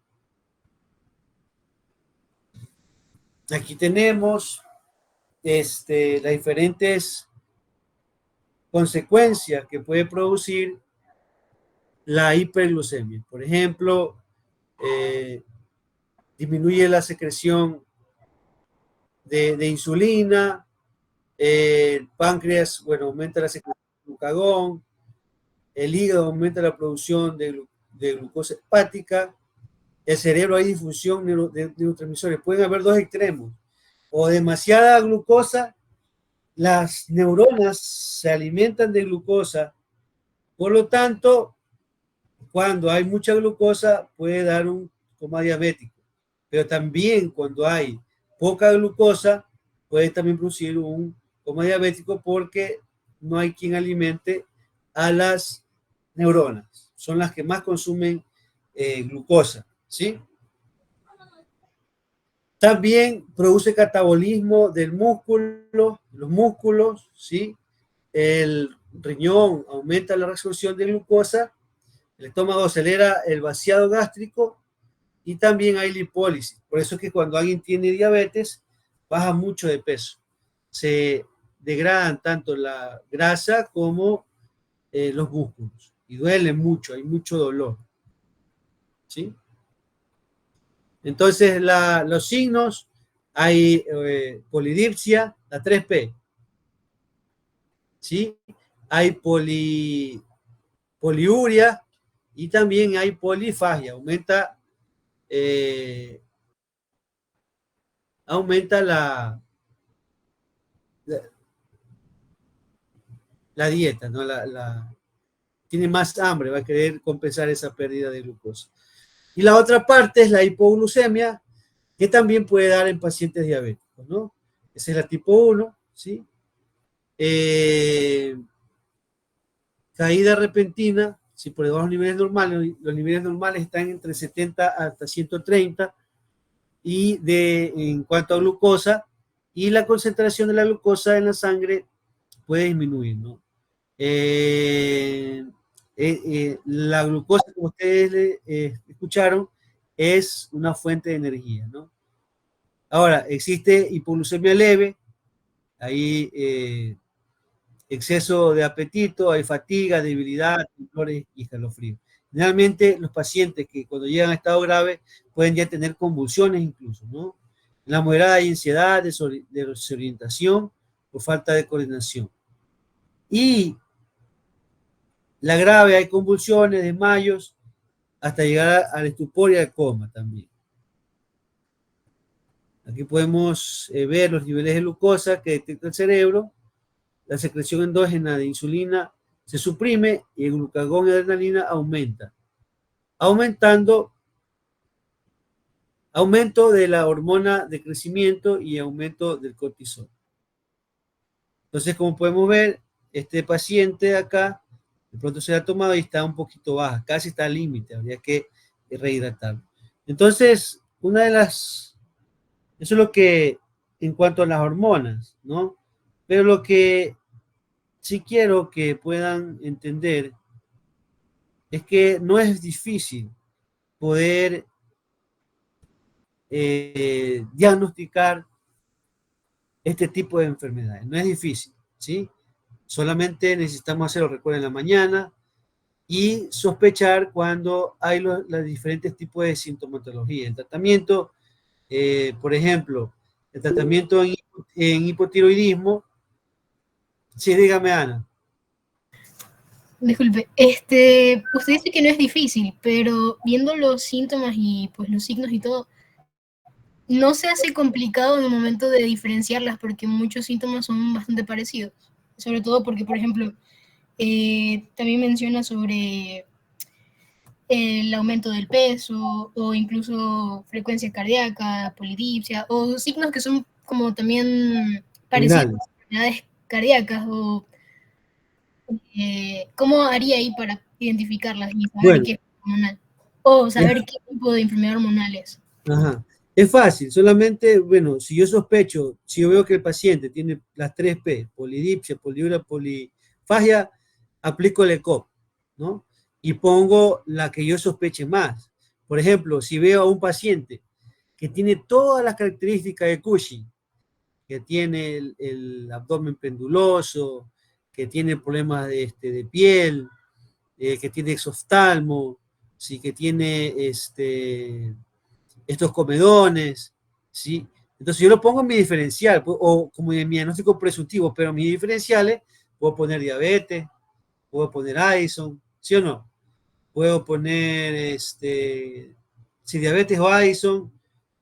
S1: Aquí tenemos las diferentes consecuencias que puede producir la hiperglucemia. Por ejemplo, disminuye la secreción de insulina, el páncreas, bueno, aumenta la secreción de glucagón, el hígado aumenta la producción de glucosa hepática, el cerebro hay difusión de neurotransmisores. Pueden haber dos extremos, o demasiada glucosa, las neuronas se alimentan de glucosa, por lo tanto, cuando hay mucha glucosa puede dar un coma diabético, pero también cuando hay poca glucosa puede también producir un coma diabético porque no hay quien alimente a las neuronas, son las que más consumen glucosa, ¿sí? También produce catabolismo del músculo, los músculos, ¿sí? El riñón aumenta la absorción de glucosa, el estómago acelera el vaciado gástrico y también hay lipólisis. Por eso es que cuando alguien tiene diabetes, baja mucho de peso. Se degradan tanto la grasa como los músculos y duele mucho, hay mucho dolor, ¿sí? Entonces, los signos, hay polidipsia, la 3P, ¿sí? Hay poliuria y también hay polifagia, aumenta la dieta, ¿no? Tiene más hambre, va a querer compensar esa pérdida de glucosa. Y la otra parte es la hipoglucemia, que también puede dar en pacientes diabéticos, ¿no? Esa es la tipo 1, ¿sí? Caída repentina, si por debajo de los niveles normales están entre 70 hasta 130, y en cuanto a glucosa, y la concentración de la glucosa en la sangre puede disminuir, ¿no? La glucosa, como ustedes escucharon, es una fuente de energía, ¿no? Ahora, existe hipoglucemia leve, hay exceso de apetito, hay fatiga, debilidad, dolores y escalofríos. Generalmente los pacientes que cuando llegan a estado grave pueden ya tener convulsiones incluso, ¿no? En la moderada hay ansiedad, desorientación o falta de coordinación. Y La grave hay convulsiones, desmayos, hasta llegar al estupor y al coma también. Aquí podemos ver los niveles de glucosa que detecta el cerebro. La secreción endógena de insulina se suprime y el glucagón y adrenalina aumenta, aumento de la hormona de crecimiento y aumento del cortisol. Entonces, como podemos ver, este paciente de acá, de pronto se ha tomado y está un poquito baja, casi está al límite, habría que rehidratarlo. Entonces, eso es lo que, en cuanto a las hormonas, ¿no? Pero lo que sí quiero que puedan entender es que no es difícil poder diagnosticar este tipo de enfermedades. No es difícil, ¿sí? Solamente necesitamos hacerlo, recuerden, en la mañana y sospechar cuando hay los diferentes tipos de sintomatología. El tratamiento, por ejemplo, el tratamiento en hipotiroidismo. Sí, dígame, Ana.
S8: Disculpe, usted dice que no es difícil, pero viendo los síntomas y pues los signos y todo, no se hace complicado en el momento de diferenciarlas porque muchos síntomas son bastante parecidos. Sobre todo porque, por ejemplo, también menciona sobre el aumento del peso o incluso frecuencia cardíaca, polidipsia o signos que son como también parecidos a enfermedades cardíacas o ¿cómo haría ahí para identificarlas y saber qué es hormonal? O saber qué tipo de enfermedad hormonal es.
S1: Ajá. Es fácil, solamente, bueno, si yo sospecho, si yo veo que el paciente tiene las 3 P, polidipsia, poliuria, polifagia, aplico el ECOG, ¿no? Y pongo la que yo sospeche más. Por ejemplo, si veo a un paciente que tiene todas las características de Cushing, que tiene el abdomen penduloso, que tiene problemas de piel, que tiene exoftalmo, ¿sí? Que tiene estos comedones, ¿sí? Entonces yo lo pongo en mi diferencial, o como en mi diagnóstico presuntivo, pero en mis diferenciales puedo poner diabetes, puedo poner Addison, ¿sí o no? Puedo poner si diabetes o Addison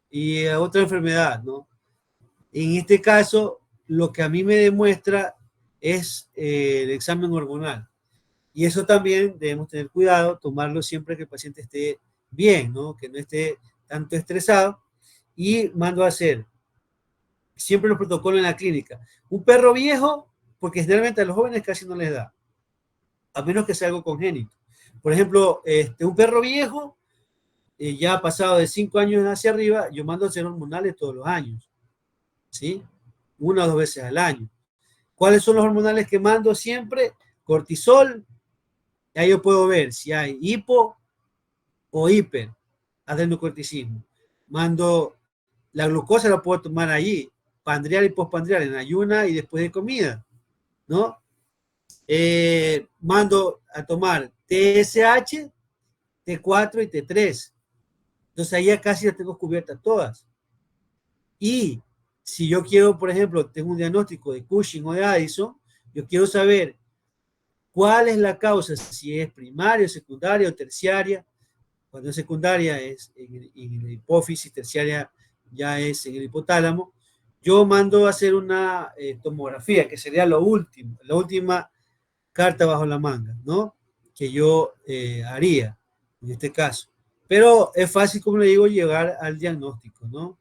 S1: y otra enfermedad, ¿no? En este caso, lo que a mí me demuestra es el examen hormonal. Y eso también debemos tener cuidado, tomarlo siempre que el paciente esté bien, ¿no? Que no esté tanto estresado. Y mando a hacer siempre los protocolos en la clínica. Un perro viejo, porque generalmente a los jóvenes casi no les da, a menos que sea algo congénito. Por ejemplo, un perro viejo, ya pasado de 5 años hacia arriba, yo mando a hacer hormonales todos los años, ¿sí? 1 o 2 veces al año. ¿Cuáles son los hormonales que mando siempre? Cortisol. Ahí yo puedo ver si hay hipo o hiper adrenocorticismo. Mando la glucosa, la puedo tomar allí, pandrial y postpandrial, en ayuna y después de comida, ¿no? Mando a tomar TSH, T4 y T3. Entonces ahí ya casi las tengo cubiertas todas. Y si yo quiero, por ejemplo, tengo un diagnóstico de Cushing o de Addison, yo quiero saber cuál es la causa, si es primaria, secundaria o terciaria. Cuando es secundaria es en la hipófisis, terciaria ya es en el hipotálamo. Yo mando a hacer una tomografía, que sería lo último, la última carta bajo la manga, ¿no? Que yo haría en este caso. Pero es fácil, como le digo, llegar al diagnóstico, ¿no?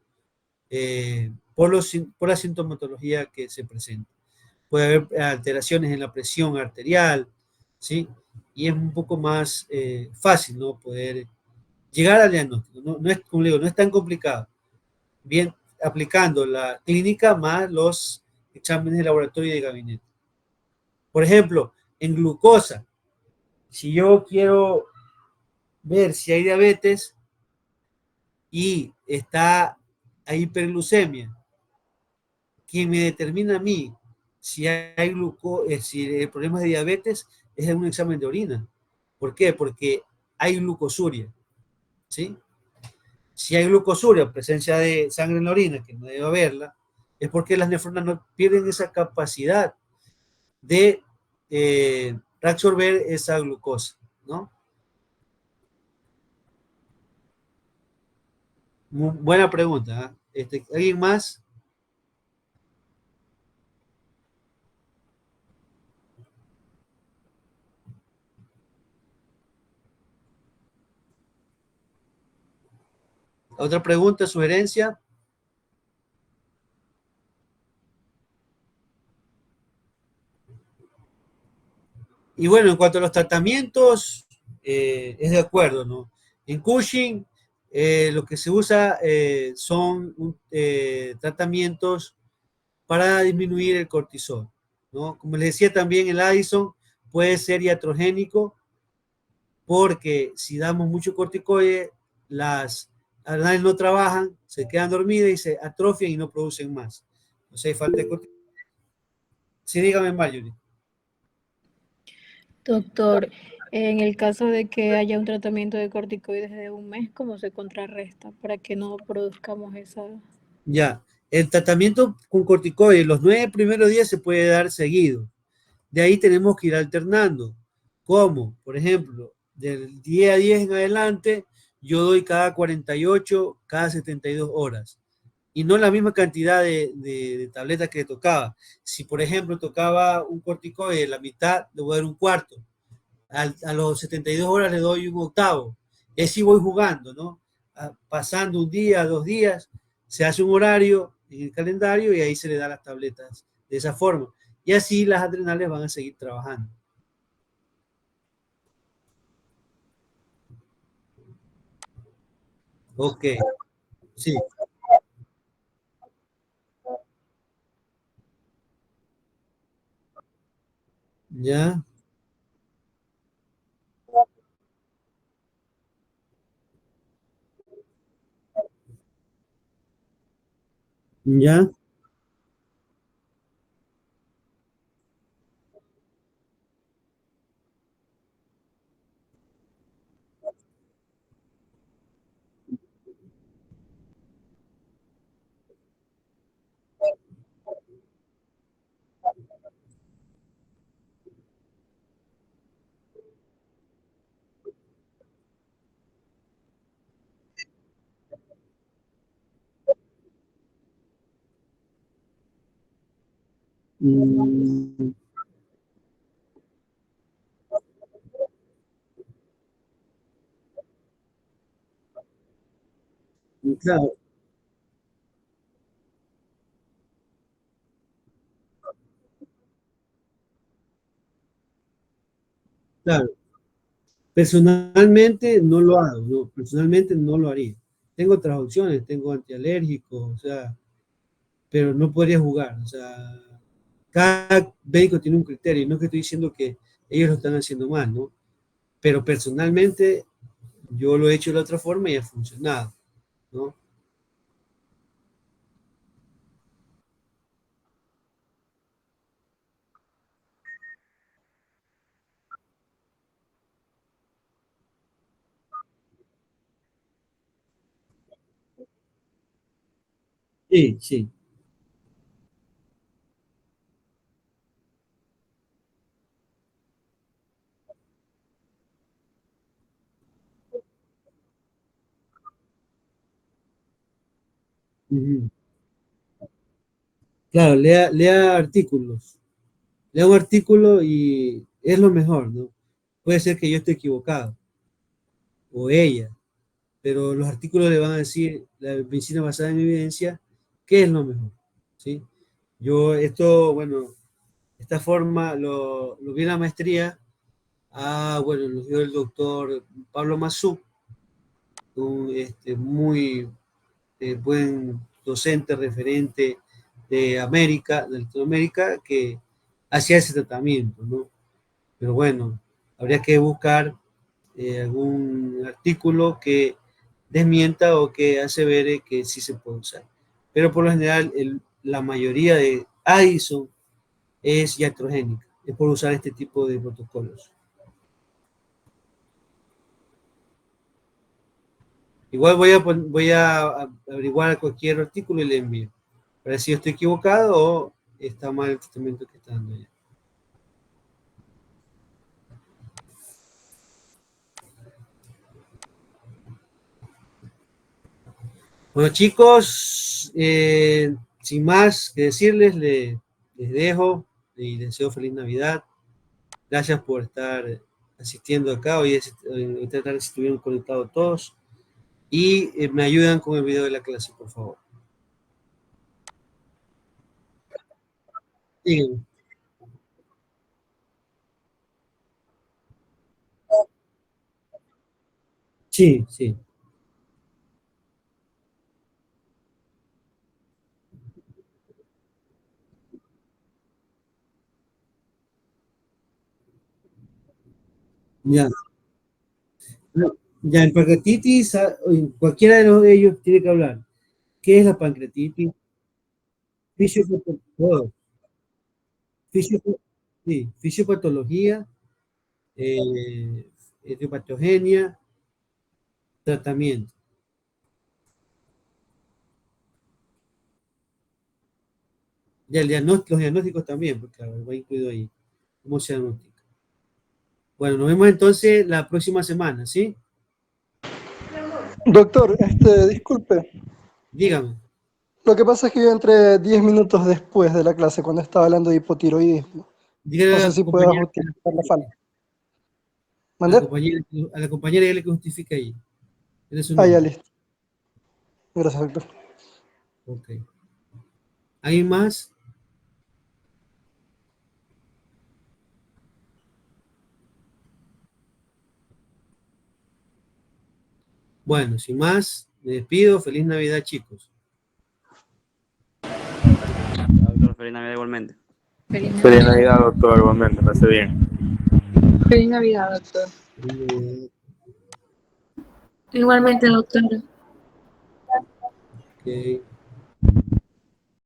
S1: Por la sintomatología que se presenta. Puede haber alteraciones en la presión arterial, ¿sí? Y es un poco más fácil, ¿no? Poder llegar al diagnóstico. No es, como le digo, no es tan complicado. Bien, aplicando la clínica más los exámenes de laboratorio y de gabinete. Por ejemplo, en glucosa, si yo quiero ver si hay diabetes y está a hiperglucemia, quien me determina a mí si hay si el problema de diabetes es un examen de orina. ¿Por qué? Porque hay glucosuria, ¿sí? Si hay glucosuria, presencia de sangre en la orina, que no debe haberla, es porque las nefronas no pierden esa capacidad de reabsorber esa glucosa, ¿no? Buena pregunta, ¿eh? ¿Alguien más? ¿Otra pregunta, sugerencia? Y bueno, en cuanto a los tratamientos, es de acuerdo, ¿no? En Cushing, lo que se usa son tratamientos para disminuir el cortisol, ¿no? Como les decía también, el Addison puede ser iatrogénico porque si damos mucho corticoide, las adrenales no trabajan, se quedan dormidas y se atrofian y no producen más. O sea, hay falta de corticoide. Sí, dígame, Marjorie.
S4: Doctor, en el caso de que haya un tratamiento de corticoides de un mes, ¿cómo se contrarresta para que no produzcamos esa?
S1: Ya, el tratamiento con corticoides, los 9 primeros días se puede dar seguido. De ahí tenemos que ir alternando. ¿Cómo? Por ejemplo, del día 10 en adelante, yo doy cada 48, cada 72 horas. Y no la misma cantidad de tabletas que tocaba. Si, por ejemplo, tocaba un corticoide, la mitad, le voy a dar un cuarto. A los 72 horas le doy un octavo. Y así voy jugando, ¿no? Pasando un día, 2 días, se hace un horario en el calendario y ahí se le da las tabletas de esa forma. Y así las adrenales van a seguir trabajando. Ok, sí. Ya, ya, mm, claro, claro. Personalmente no lo hago, no, personalmente no lo haría. Tengo otras opciones, tengo antialérgicos, o sea, pero no podría jugar, o sea, cada médico tiene un criterio, y no es que estoy diciendo que ellos lo están haciendo mal, ¿no? Pero personalmente yo lo he hecho de la otra forma y ha funcionado, ¿no? Sí, sí. Ujú. Claro, lea artículos. Lea un artículo y es lo mejor, ¿no? Puede ser que yo esté equivocado, o ella, pero los artículos le van a decir, la medicina basada en evidencia, qué es lo mejor, ¿sí? Yo esto, bueno, esta forma lo vi en la maestría, bueno, lo dio el doctor Pablo Mazú, un muy buen docente referente de América, de Latinoamérica, que hacía ese tratamiento, ¿no? Pero bueno, habría que buscar algún artículo que desmienta o que asevere que sí se puede usar. Pero por lo general, la mayoría de Addison es iatrogénica, es por usar este tipo de protocolos. Igual voy a averiguar cualquier artículo y le envío. Para ver si yo estoy equivocado o está mal el tratamiento que está dando ella. Bueno, chicos, sin más que decirles, les dejo y les deseo feliz Navidad. Gracias por estar asistiendo acá. Hoy esta tarde estuvieron conectados todos. Y me ayudan con el video de la clase, por favor. Díganme. Sí, sí. Ya. Ya, en pancreatitis, cualquiera de ellos tiene que hablar. ¿Qué es la pancreatitis? Fisiopatología, sí, fisiopatología, etiopatogenia, tratamiento. Ya los diagnósticos también, porque claro, va incluido ahí. ¿Cómo se diagnostica? Bueno, nos vemos entonces la próxima semana, ¿sí?
S7: Doctor, disculpe.
S1: Dígame.
S7: Lo que pasa es que yo entré 10 minutos después de la clase cuando estaba hablando de hipotiroidismo.
S1: Dígale
S7: No
S1: a
S7: sé
S1: la
S7: si puedo
S1: compañera,
S7: justificar la falta.
S1: a la
S7: ¿Mandé?
S1: compañera, a la compañera que le justifica ahí. Él es su
S7: Ah, ya,
S1: nombre.
S7: listo. Gracias, doctor.
S1: Ok. ¿Alguien más? Bueno, sin más, me despido. Feliz Navidad, chicos.
S9: Doctor, feliz Navidad igualmente.
S6: Feliz Navidad, doctor, igualmente, me hace bien.
S5: Feliz Navidad, doctor.
S1: Feliz Navidad.
S8: Igualmente, doctor.
S1: Ok.